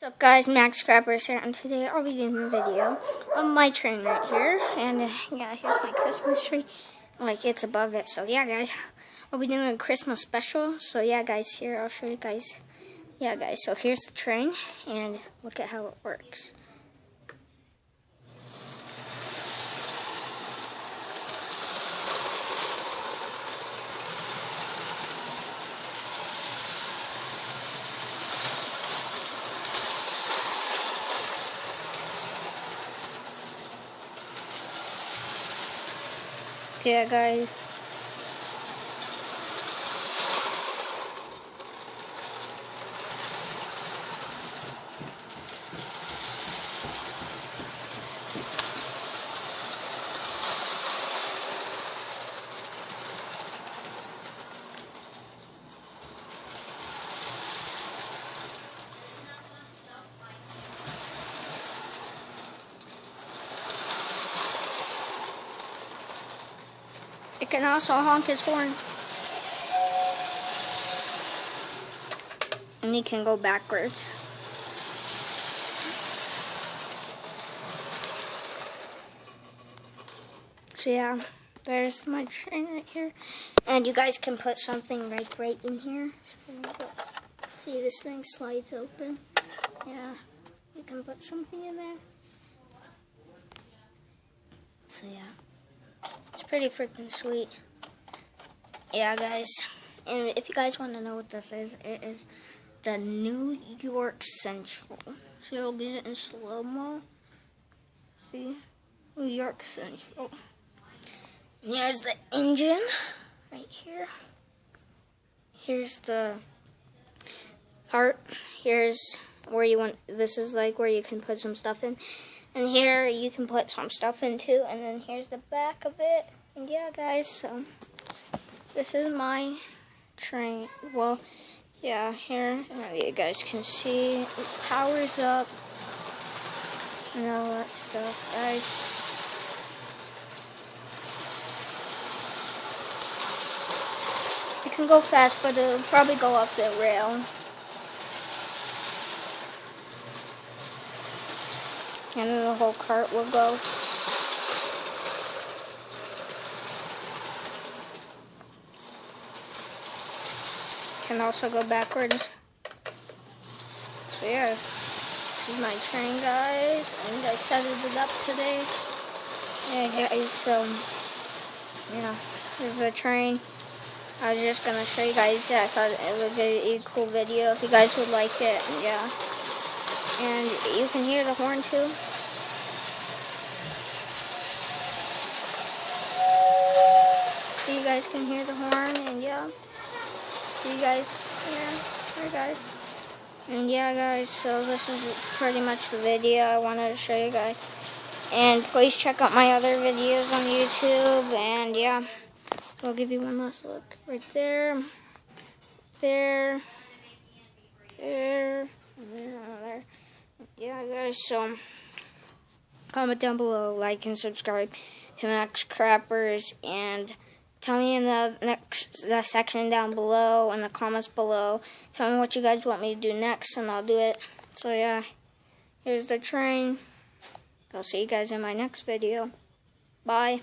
What's up guys, Max Crappers here, and today I'll be doing a video on my train right here, and yeah, here's my Christmas tree, like it's above it, so yeah guys, I'll be doing a Christmas special, so yeah guys, here I'll show you guys, yeah guys, so here's the train, and look at how it works. Yeah guys, it can also honk his horn, and he can go backwards. So yeah, there's my train right here, and you guys can put something like right in here. See, this thing slides open. Yeah, you can put something in there. So yeah, it's pretty freaking sweet. Yeah guys, and if you guys want to know what this is, it is the New York Central. So you'll get it in slow-mo. See? New York Central. Here's the engine right here. Here's the part. Here's where you want, this is like where you can put some stuff in. And here you can put some stuff in too. And then here's the back of it. And yeah guys, so this is my train. Well, yeah, here you guys can see it powers up and all that stuff, guys. It can go fast, but it'll probably go up the rail. And then the whole cart will go. Can also go backwards. So yeah, this is my train guys, and I set it up today. Yeah guys, so yeah, this is the train. I was just gonna show you guys that. I thought it would be a cool video if you guys would like it. Yeah, and you can hear the horn too. So you guys can hear the horn, and yeah, see you guys here, guys. And yeah guys, so this is pretty much the video I wanted to show you guys. And please check out my other videos on YouTube, and yeah. I'll give you one last look. Right there, there, there, there. Yeah, guys, so comment down below, like and subscribe to Max Crappers, and tell me in the section down below, in the comments below, tell me what you guys want me to do next, and I'll do it. So yeah, here's the train. I'll see you guys in my next video. Bye.